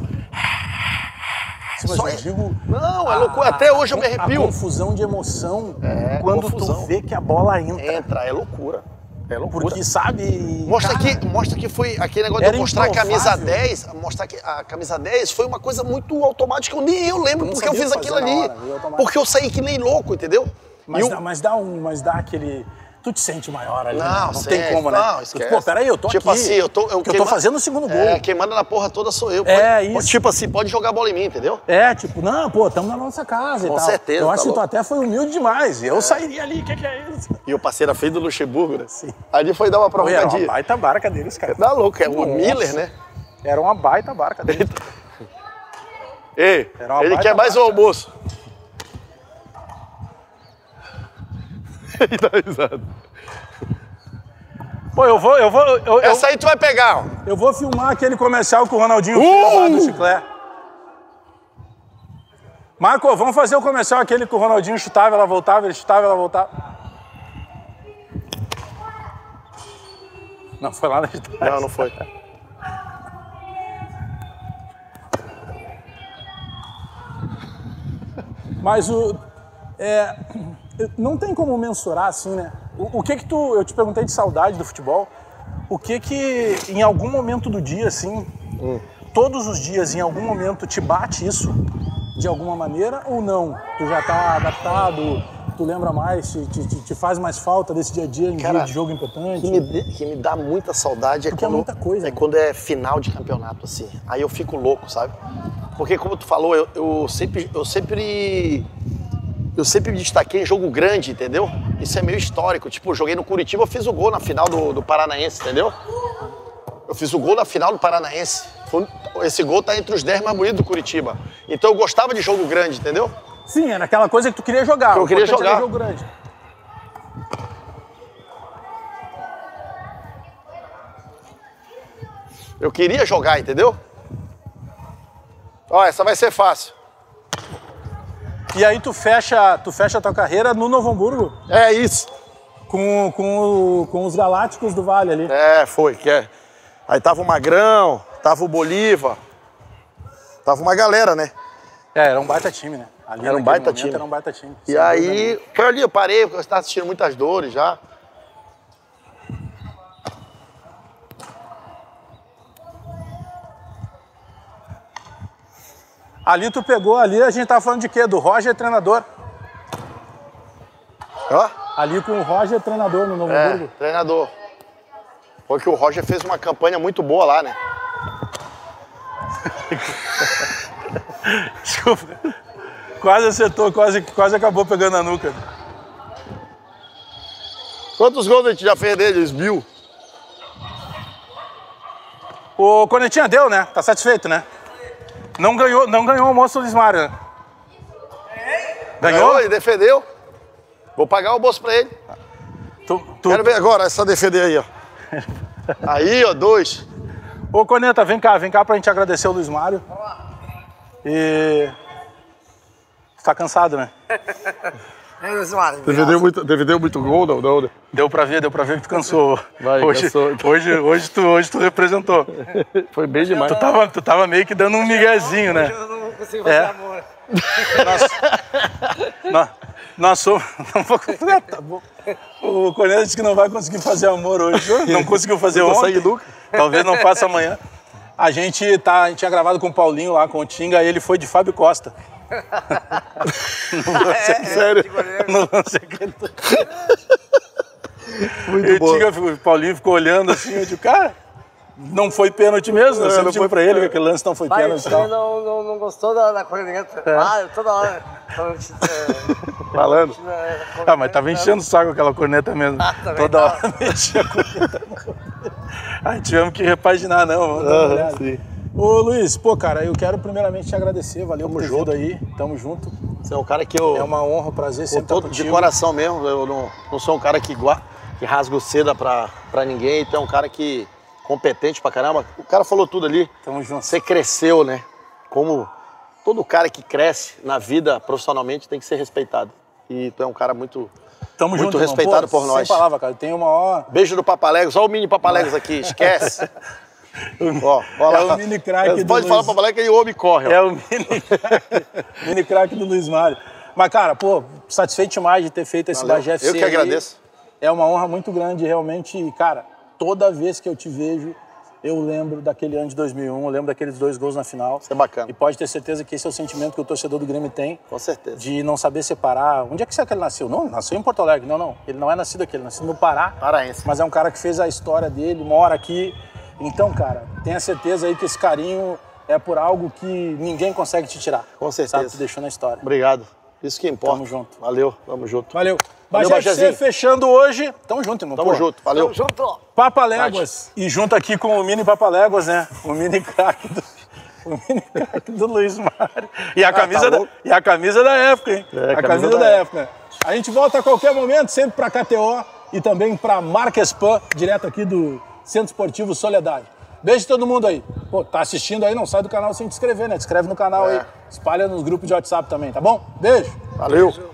Mas eu digo... Não, é loucura. Até hoje eu me arrepio. A confusão de emoção quando tu vê que a bola entra. É loucura. É loucura. Porque, sabe... Mostra que foi aquele negócio de eu mostrar a camisa 10. Mostrar que a camisa 10 foi uma coisa muito automática. Nem eu lembro porque eu fiz aquilo ali. Porque eu saí que nem louco, entendeu? Mas dá aquele... Tu te sente maior ali, não tem como, né? Não, esquece. Pô, peraí, eu tô tipo aqui. Assim, eu tô fazendo o segundo gol. Quem manda na porra toda sou eu. Isso. Tipo assim, pode jogar a bola em mim, entendeu? Não, pô, estamos na nossa casa Com e tal. certeza. Eu acho que tu até foi humilde demais. Eu sairia ali, o que é isso? E o parceiro feio do Luxemburgo, né? Sim. Aí foi dar uma provocadinha. Era uma baita barca deles, cara. Dá louco, o Miller, né? Era uma baita barca deles. Ei, ele quer mais o almoço. Ele dá risada. Pô, essa aí tu vai pegar, ó. Eu vou filmar aquele comercial que o Ronaldinho fez lá do chiclete. Marco, vamos fazer o comercial aquele que o Ronaldinho chutava, ela voltava, ele chutava, ela voltava. Não, foi lá na cidade. Não foi. Mas não tem como mensurar assim, né? O que eu te perguntei de saudade do futebol, o que em algum momento do dia, assim, todos os dias, em algum momento, te bate isso de alguma maneira ou não? Tu já tá adaptado, tu lembra mais, te faz mais falta desse dia a dia em dia de jogo importante? Que me dá muita saudade porque é muita coisa, quando é final de campeonato, assim. Aí eu fico louco, sabe? Porque como tu falou, eu sempre me destaquei em jogo grande, entendeu? Isso é meio histórico. Tipo, eu joguei no Curitiba, eu fiz o gol na final do Paranaense, entendeu? Eu fiz o gol na final do Paranaense. Esse gol tá entre os 10 mais bonitos do Curitiba. Então eu gostava de jogo grande, entendeu? Sim, era aquela coisa que tu queria jogar. Que eu queria jogar. Jogo grande. Eu queria jogar, entendeu? Ó, essa vai ser fácil. E aí tu fecha a tua carreira no Novo Hamburgo? É isso. Com os Galácticos do Vale ali. Foi. Aí tava o Magrão, tava o Bolívar, tava uma galera, né? Era um baita time, né? Ali era um baita time. Era um baita time. E aí, foi ali, eu parei, porque eu estava assistindo muitas dores já. Ali tu pegou, ali a gente tava falando de quê? Do Roger, treinador. Hã? Ali com o Roger, treinador no Novo Hamburgo. Treinador. Porque o Roger fez uma campanha muito boa lá, né? Desculpa. Quase acertou, quase acabou pegando a nuca. Quantos gols a gente já fez deles? 1000. O Cornetinha deu, né? Tá satisfeito, né? Não ganhou o almoço do Lismário, né? Ganhou e defendeu. Vou pagar o almoço pra ele. Quero ver agora essa defender aí, ó. Aí, ó, 2. Ô, Corneta, vem cá pra gente agradecer o Luiz Mário. E... Tá cansado, né? Defendeu muito gol, não? Deu pra ver que tu cansou. Cansou. Hoje tu representou. Foi bem demais. Tu tava meio que dando um miguezinho, né? Hoje eu não consigo fazer amor. Nós somos... Tá bom. O Corneta disse que não vai conseguir fazer amor hoje. Não conseguiu fazer ontem. Nunca. Talvez não faça amanhã. A gente tinha gravado com o Paulinho lá, com o Tinga, e ele foi de Fábio Costa. Sério? No lance aquele. Muito bom. O Paulinho ficou olhando assim, eu digo, cara, não foi pênalti mesmo? Eu sempre digo pra ele que aquele lance não foi pênalti. Ele não gostou da corneta. Toda hora. Falando. Mas tava enchendo o saco aquela corneta mesmo. Toda hora mexia a corneta. Aí tivemos que repaginar, não. Vamos dar uma olhada. Sim. Ô Luiz, pô, cara, eu quero primeiramente te agradecer, valeu por ter vindo aí, tamo junto. Você é um cara que eu... É uma honra, um prazer sempre estar contigo. De coração mesmo, eu não sou um cara que rasga seda pra ninguém, então é um cara que competente pra caramba. O cara falou tudo ali. Tamo junto. Você cresceu, né? Como todo cara que cresce na vida profissionalmente tem que ser respeitado. E tu é um cara muito respeitado por nós. Sem palavra, cara, eu tenho uma hora... Beijo do Papalegos, olha o mini Papalegos aqui, esquece. Ó lá. É o mini craque do Pode falar pra Papalegos que ele homem corre. Ó. É o mini craque do Luiz Mário. Mas, cara, pô, satisfeito demais de ter feito esse Bagé FC. Eu que agradeço. é uma honra muito grande, realmente, cara, toda vez que eu te vejo, eu lembro daquele ano de 2001, eu lembro daqueles 2 gols na final. Isso é bacana. E pode ter certeza que esse é o sentimento que o torcedor do Grêmio tem. Com certeza. De não saber separar. Onde é que será que ele nasceu? Não, nasceu em Porto Alegre. Não. Ele não é nascido aqui, ele nasceu no Pará. Paraense. Mas é um cara que fez a história dele, mora aqui. Então, cara, tenha certeza aí que esse carinho é por algo que ninguém consegue te tirar. Com certeza. Sabe, tu deixou na história. Obrigado. Isso que importa. Tamo junto. Valeu, tamo junto. Valeu. Valeu, Bagé fechando hoje. Tamo junto, irmão. Tamo junto, valeu. Tamo junto. Papaléguas. E junto aqui com o mini Papaléguas, né? O mini craque do Luiz Mário. E a camisa da época, hein? É, a camisa da época. A gente volta a qualquer momento, sempre pra KTO e também pra Marquespan, direto aqui do Centro Esportivo Soledade. Beijo a todo mundo aí. Pô, tá assistindo aí, não sai do canal sem te inscrever, né? Te inscreve no canal aí. Espalha nos grupos de WhatsApp também, tá bom? Beijo. Valeu.